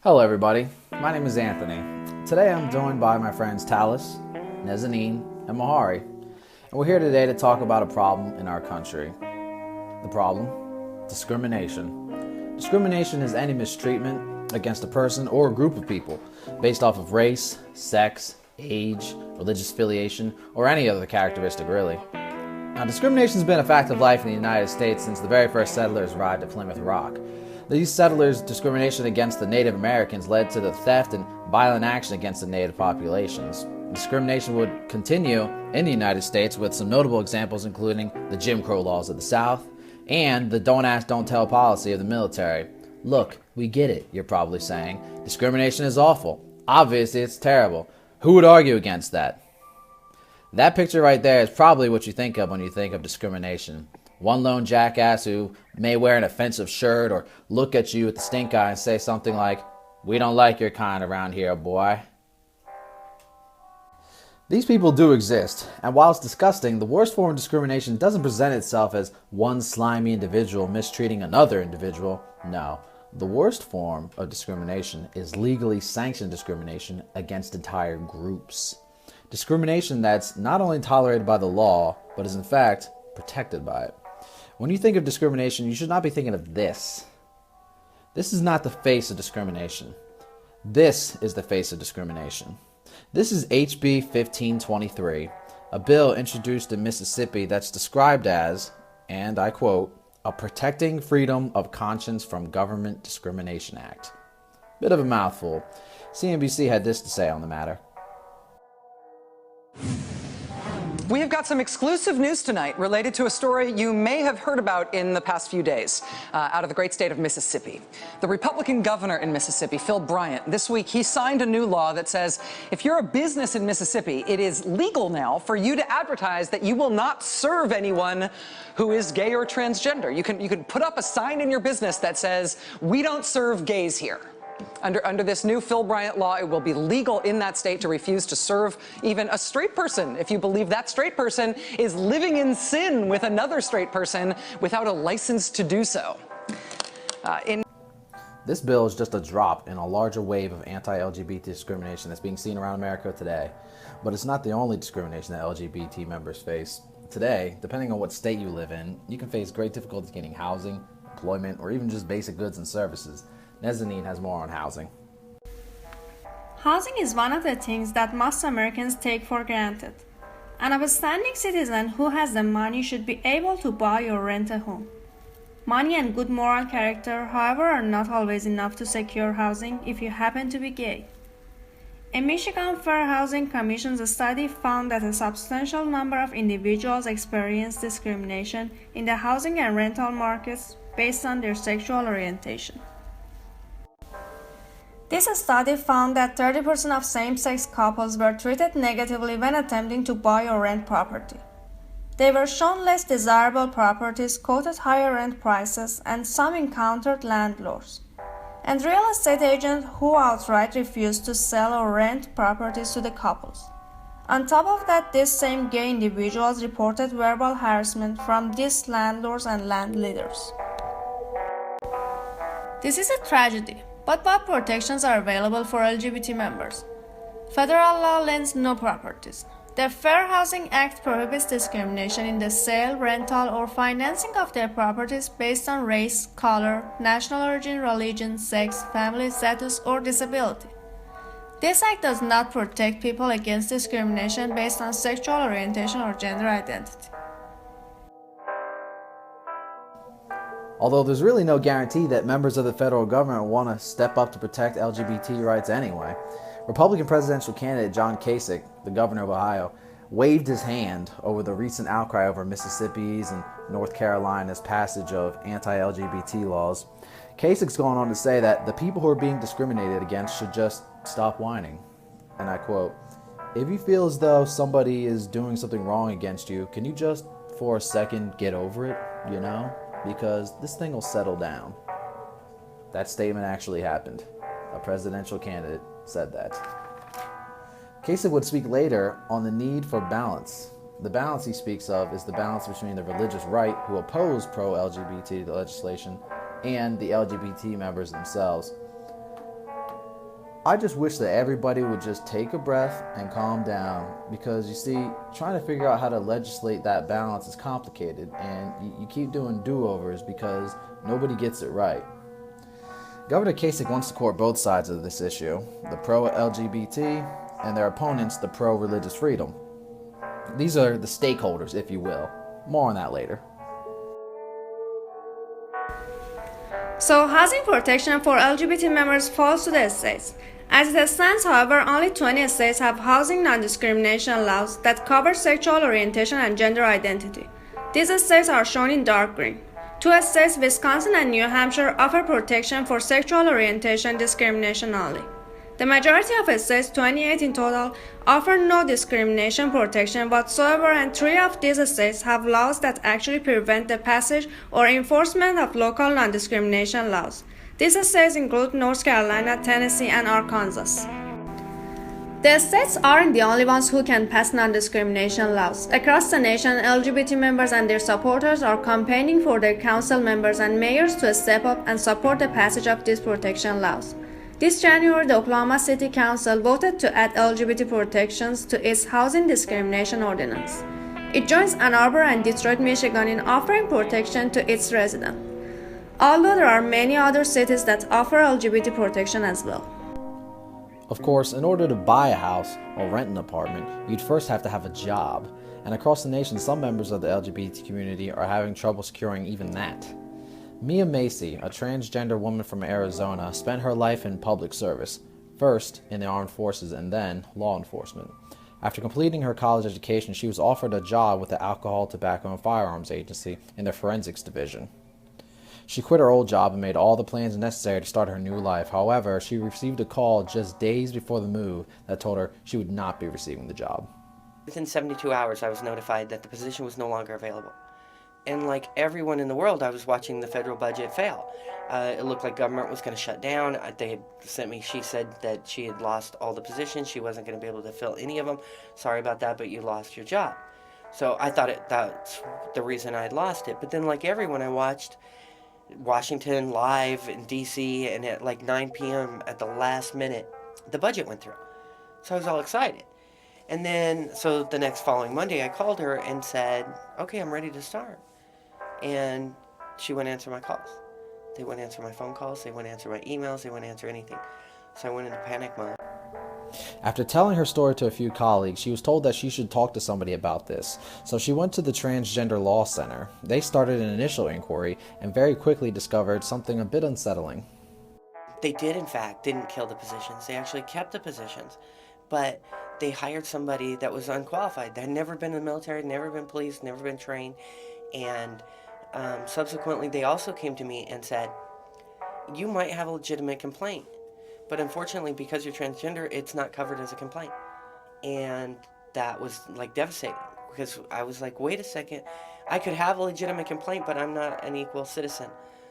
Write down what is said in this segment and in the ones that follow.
Hello everybody, my name is Anthony. Today I'm joined by my friends Talis, Nazanin, and Mahari. And we're here today to talk about a problem in our country. The problem? Discrimination. Discrimination is any mistreatment against a person or a group of people based off of race, sex, age, religious affiliation, or any other characteristic really. Now, discrimination has been a fact of life in the United States since the very first settlers arrived at Plymouth Rock. These settlers' discrimination against the Native Americans led to the theft and violent action against the Native populations. Discrimination would continue in the United States with some notable examples including the Jim Crow laws of the South and the don't ask, don't tell policy of the military. Look, we get it, you're probably saying. Discrimination is awful. Obviously, it's terrible. Who would argue against that? That picture right there is probably what you think of when you think of discrimination. One lone jackass who may wear an offensive shirt or look at you with the stink eye and say something like, "We don't like your kind around here, boy." These people do exist, and while it's disgusting, the worst form of discrimination doesn't present itself as one slimy individual mistreating another individual. No, the worst form of discrimination is legally sanctioned discrimination against entire groups. Discrimination that's not only tolerated by the law, but is in fact protected by it. When you think of discrimination, you should not be thinking of this. This is not the face of discrimination. This is the face of discrimination. This is HB 1523, a bill introduced in Mississippi that's described as, and I quote, "a Protecting Freedom of Conscience from Government Discrimination Act." Bit of a mouthful. CNBC had this to say on the matter. We have got some exclusive news tonight related to a story you may have heard about in the past few days out of the great state of Mississippi. The Republican governor in Mississippi, Phil Bryant, this week he signed a new law that says if you're a business in Mississippi, it is legal now for you to advertise that you will not serve anyone who is gay or transgender. You can put up a sign in your business that says, "We don't serve gays here." Under this new Phil Bryant law, it will be legal in that state to refuse to serve even a straight person if you believe that straight person is living in sin with another straight person without a license to do so. This bill is just a drop in a larger wave of anti-LGBT discrimination that's being seen around America today. But it's not the only discrimination that LGBT members face. Today, depending on what state you live in, you can face great difficulties getting housing, employment, or even just basic goods and services. Nazanin has more on housing. Housing is one of the things that most Americans take for granted. An upstanding citizen who has the money should be able to buy or rent a home. Money and good moral character, however, are not always enough to secure housing if you happen to be gay. A Michigan Fair Housing Commission's study found that a substantial number of individuals experience discrimination in the housing and rental markets based on their sexual orientation. This study found that 30% of same-sex couples were treated negatively when attempting to buy or rent property. They were shown less desirable properties, quoted higher rent prices, and some encountered landlords and real estate agents who outright refused to sell or rent properties to the couples. On top of that, these same gay individuals reported verbal harassment from these landlords and land leaders. This is a tragedy. But what protections are available for LGBT members? Federal law lends no properties. The Fair Housing Act prohibits discrimination in the sale, rental, or financing of their properties based on race, color, national origin, religion, sex, family status, or disability. This act does not protect people against discrimination based on sexual orientation or gender identity. Although there's really no guarantee that members of the federal government want to step up to protect LGBT rights anyway. Republican presidential candidate John Kasich, the governor of Ohio, waved his hand over the recent outcry over Mississippi's and North Carolina's passage of anti-LGBT laws. Kasich's going on to say that the people who are being discriminated against should just stop whining. And I quote, "If you feel as though somebody is doing something wrong against you, can you just, for a second, get over it, you know? Because this thing will settle down." That statement actually happened. A presidential candidate said that. Kasich would speak later on the need for balance. The balance he speaks of is the balance between the religious right who oppose pro-LGBT legislation and the LGBT members themselves. I just wish that everybody would just take a breath and calm down, because you see, trying to figure out how to legislate that balance is complicated, and you keep doing do-overs because nobody gets it right. Governor Kasich wants to court both sides of this issue, the pro-LGBT and their opponents, the pro-religious freedom. These are the stakeholders, if you will. More on that later. So housing protection for LGBT members falls to the states. As it stands, however, only 20 states have housing non-discrimination laws that cover sexual orientation and gender identity. These states are shown in dark green. 2 states, Wisconsin and New Hampshire, offer protection for sexual orientation discrimination only. The majority of states, 28 in total, offer no discrimination protection whatsoever, and 3 of these states have laws that actually prevent the passage or enforcement of local non-discrimination laws. These states include North Carolina, Tennessee, and Arkansas. The states aren't the only ones who can pass non-discrimination laws. Across the nation, LGBT members and their supporters are campaigning for their council members and mayors to step up and support the passage of these protection laws. This January, the Oklahoma City Council voted to add LGBT protections to its housing discrimination ordinance. It joins Ann Arbor and Detroit, Michigan in offering protection to its residents, although there are many other cities that offer LGBT protection as well. Of course, in order to buy a house or rent an apartment, you'd first have to have a job. And across the nation, some members of the LGBT community are having trouble securing even that. Mia Macy, a transgender woman from Arizona, spent her life in public service, first in the armed forces and then law enforcement. After completing her college education, she was offered a job with the Alcohol, Tobacco, and Firearms Agency in their forensics division. She quit her old job and made all the plans necessary to start her new life. However, she received a call just days before the move that told her she would not be receiving the job. Within 72 hours, I was notified that the position was no longer available. And like everyone in the world, I was watching the federal budget fail. It looked like government was going to shut down. They had sent me, she said that she had lost all the positions. She wasn't going to be able to fill any of them. Sorry about that, but you lost your job. So I thought that's the reason I had lost it. But then like everyone, I watched Washington live in D.C. and at like 9 p.m. at the last minute, the budget went through. So I was all excited. And then, so the next following Monday, I called her and said, okay, I'm ready to start. And she wouldn't answer my calls. They wouldn't answer my phone calls. They wouldn't answer my emails. They wouldn't answer anything. So I went into panic mode. After telling her story to a few colleagues, she was told that she should talk to somebody about this. So she went to the Transgender Law Center. They started an initial inquiry and very quickly discovered something a bit unsettling. They did, in fact, didn't kill the positions. They actually kept the positions. But they hired somebody that was unqualified. That had never been in the military, never been police, never been trained. And subsequently, they also came to me and said, you might have a legitimate complaint. But unfortunately, because you're transgender, it's not covered as a complaint. And that was like devastating, because I was like, wait a second, I could have a legitimate complaint, but I'm not an equal citizen.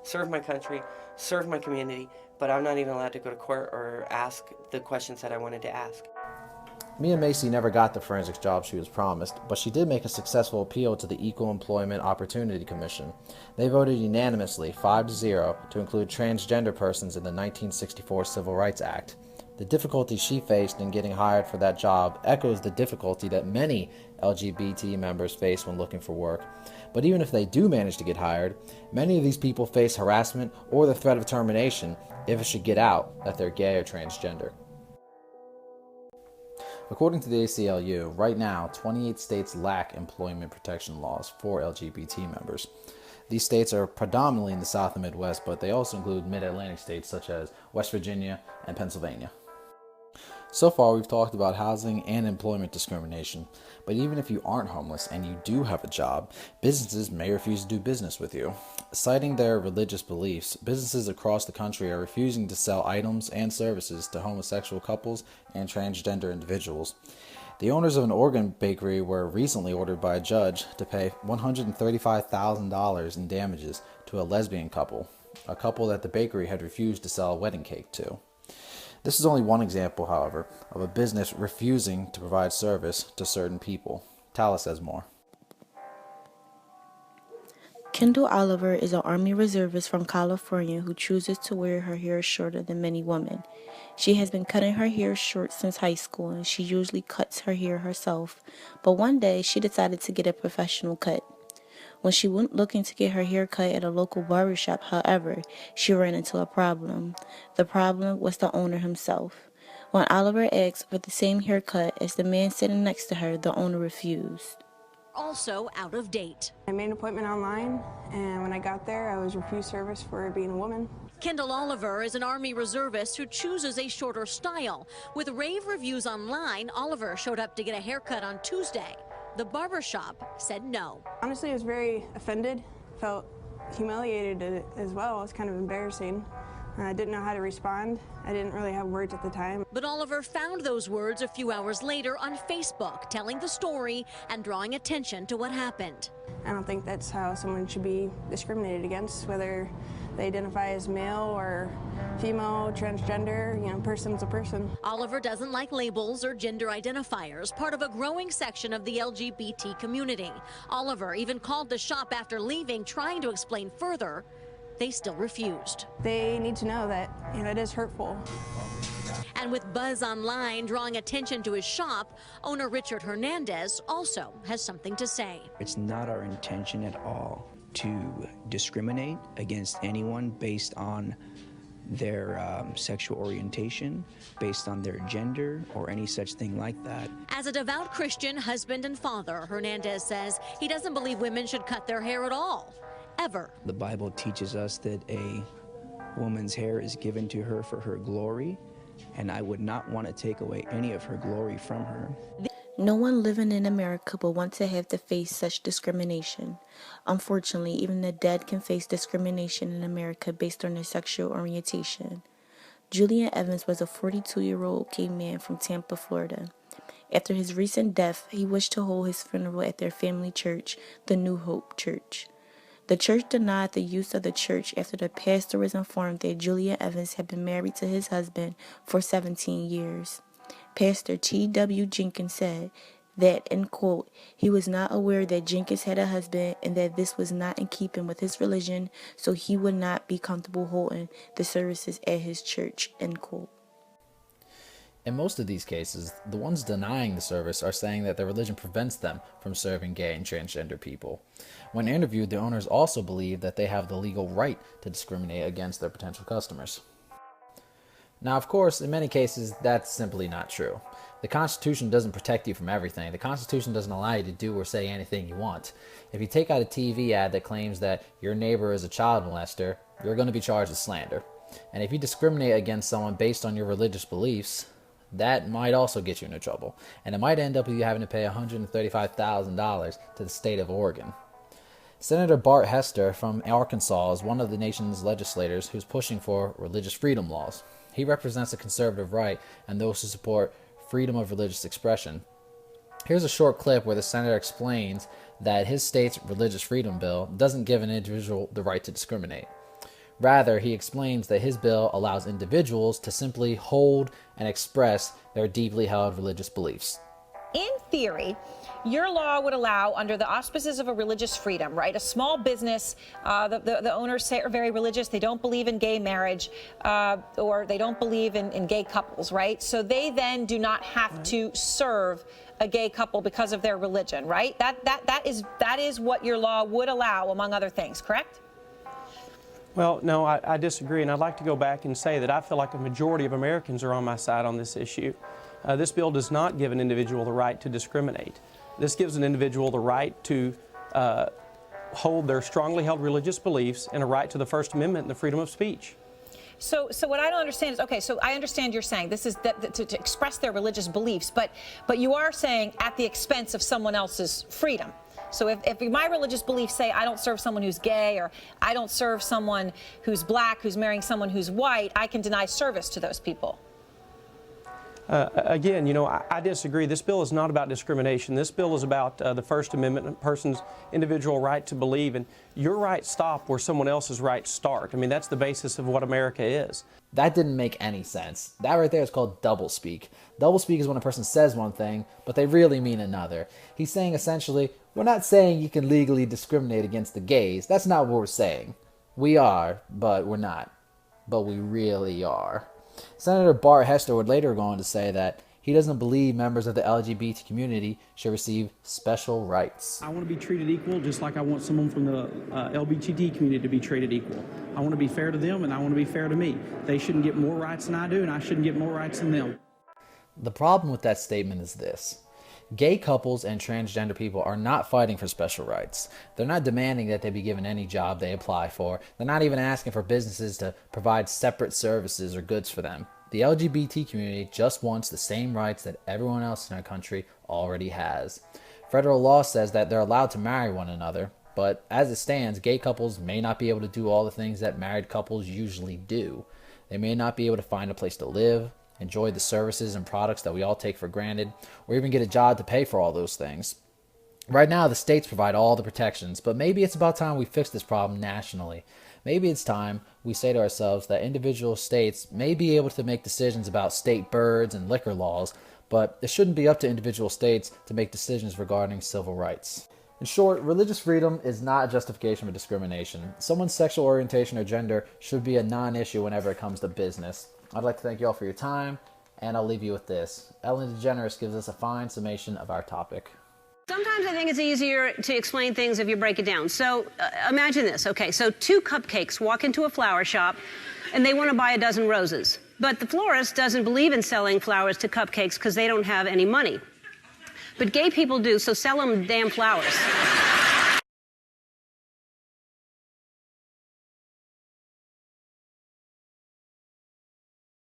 Serve my country, serve my community, but I'm not even allowed to go to court or ask the questions that I wanted to ask. Mia Macy never got the forensics job she was promised, but she did make a successful appeal to the Equal Employment Opportunity Commission. They voted unanimously, 5-0, to include transgender persons in the 1964 Civil Rights Act. The difficulty she faced in getting hired for that job echoes the difficulty that many LGBT members face when looking for work. But even if they do manage to get hired, many of these people face harassment or the threat of termination if it should get out that they're gay or transgender. According to the ACLU, right now, 28 states lack employment protection laws for LGBT members. These states are predominantly in the South and Midwest, but they also include mid-Atlantic states such as West Virginia and Pennsylvania. So far, we've talked about housing and employment discrimination, but even if you aren't homeless and you do have a job, businesses may refuse to do business with you. Citing their religious beliefs, businesses across the country are refusing to sell items and services to homosexual couples and transgender individuals. The owners of an Oregon bakery were recently ordered by a judge to pay $135,000 in damages to a lesbian couple, a couple that the bakery had refused to sell a wedding cake to. This is only one example, however, of a business refusing to provide service to certain people. Tala says more. Kendall Oliver is an Army reservist from California who chooses to wear her hair shorter than many women. She has been cutting her hair short since high school, and she usually cuts her hair herself, but one day she decided to get a professional cut. When she went looking to get her hair cut at a local barbershop, however, she ran into a problem. The problem was the owner himself. When Oliver asked for the same haircut as the man sitting next to her, the owner refused. Also out of date. I made an appointment online, and when I got there, I was refused service for being a woman. Kendall Oliver is an Army reservist who chooses a shorter style. With rave reviews online, Oliver showed up to get a haircut on Tuesday. The barbershop said no. Honestly, I was very offended, felt humiliated as well. It was kind of embarrassing. I didn't know how to respond. I didn't really have words at the time. But Oliver found those words a few hours later on Facebook, telling the story and drawing attention to what happened. I don't think that's how someone should be discriminated against, whether they identify as male or female, transgender, person's a person. Oliver doesn't like labels or gender identifiers, part of a growing section of the LGBT community. Oliver even called the shop after leaving, trying to explain further. They still refused. They need to know that, it is hurtful. And with buzz online drawing attention to his shop, owner Richard Hernandez also has something to say. It's not our intention at all to discriminate against anyone based on their sexual orientation, based on their gender, or any such thing like that. As a devout Christian husband and father, Hernandez says he doesn't believe women should cut their hair at all. Ever. The Bible teaches us that a woman's hair is given to her for her glory, and I would not want to take away any of her glory from her. No one living in America will want to have to face such discrimination. Unfortunately, even the dead can face discrimination in America based on their sexual orientation. Julian Evans was a 42-year-old gay man from Tampa, Florida. After his recent death, he wished to hold his funeral at their family church, the New Hope Church. The church denied the use of the church after the pastor was informed that Julian Evans had been married to his husband for 17 years. Pastor T.W. Jenkins said that, in quote, he was not aware that Jenkins had a husband and that this was not in keeping with his religion, so he would not be comfortable holding the services at his church, end quote. In most of these cases, the ones denying the service are saying that their religion prevents them from serving gay and transgender people. When interviewed, the owners also believe that they have the legal right to discriminate against their potential customers. Now, of course, in many cases, that's simply not true. The Constitution doesn't protect you from everything. The Constitution doesn't allow you to do or say anything you want. If you take out a TV ad that claims that your neighbor is a child molester, you're going to be charged with slander. And if you discriminate against someone based on your religious beliefs, that might also get you into trouble. And it might end up with you having to pay $135,000 to the state of Oregon. Senator Bart Hester from Arkansas is one of the nation's legislators who's pushing for religious freedom laws. He represents the conservative right and those who support freedom of religious expression. Here's a short clip where the senator explains that his state's religious freedom bill doesn't give an individual the right to discriminate. Rather, he explains that his bill allows individuals to simply hold and express their deeply held religious beliefs. In theory, your law would allow, under the auspices of a religious freedom, right? A small business, the owners say are very religious, they don't believe in gay marriage, or they don't believe in gay couples, right? So they then do not have to serve a gay couple because of their religion, right? That is what your law would allow, among other things, correct? Well, no, I disagree, and I'd like to go back and say that I feel like a majority of Americans are on my side on this issue. This bill does not give an individual the right to discriminate. This gives an individual the right to hold their strongly held religious beliefs and a right to the First Amendment and the freedom of speech. So what I don't understand is, okay, so I understand you're saying this is to express their religious beliefs, but you are saying at the expense of someone else's freedom. So if my religious beliefs say I don't serve someone who's gay, or I don't serve someone who's black, who's marrying someone who's white, I can deny service to those people. Again, you know, I disagree. This bill is not about discrimination. This bill is about the First Amendment, a person's individual right to believe, and your rights stop where someone else's rights start. I mean, that's the basis of what America is. That didn't make any sense. That right there is called doublespeak. Doublespeak is when a person says one thing, but they really mean another. He's saying essentially, we're not saying you can legally discriminate against the gays. That's not what we're saying. We are, but we're not. But we really are. Senator Bart Hester would later go on to say that he doesn't believe members of the LGBT community should receive special rights. I want to be treated equal just like I want someone from the LGBT community to be treated equal. I want to be fair to them and I want to be fair to me. They shouldn't get more rights than I do and I shouldn't get more rights than them. The problem with that statement is this. Gay couples and transgender people are not fighting for special rights. They're not demanding that they be given any job they apply for. They're not even asking for businesses to provide separate services or goods for them. The LGBT community just wants the same rights that everyone else in our country already has. Federal law says that they're allowed to marry one another, but as it stands, gay couples may not be able to do all the things that married couples usually do. They may not be able to find a place to live, enjoy the services and products that we all take for granted, or even get a job to pay for all those things. Right now, the states provide all the protections, but maybe it's about time we fix this problem nationally. Maybe it's time we say to ourselves that individual states may be able to make decisions about state birds and liquor laws, but it shouldn't be up to individual states to make decisions regarding civil rights. In short, religious freedom is not a justification for discrimination. Someone's sexual orientation or gender should be a non-issue whenever it comes to business. I'd like to thank you all for your time, and I'll leave you with this. Ellen DeGeneres gives us a fine summation of our topic. Sometimes I think it's easier to explain things if you break it down. So imagine this. Okay, so two cupcakes walk into a flower shop, and they want to buy a dozen roses. But the florist doesn't believe in selling flowers to cupcakes because they don't have any money. But gay people do, so sell them damn flowers.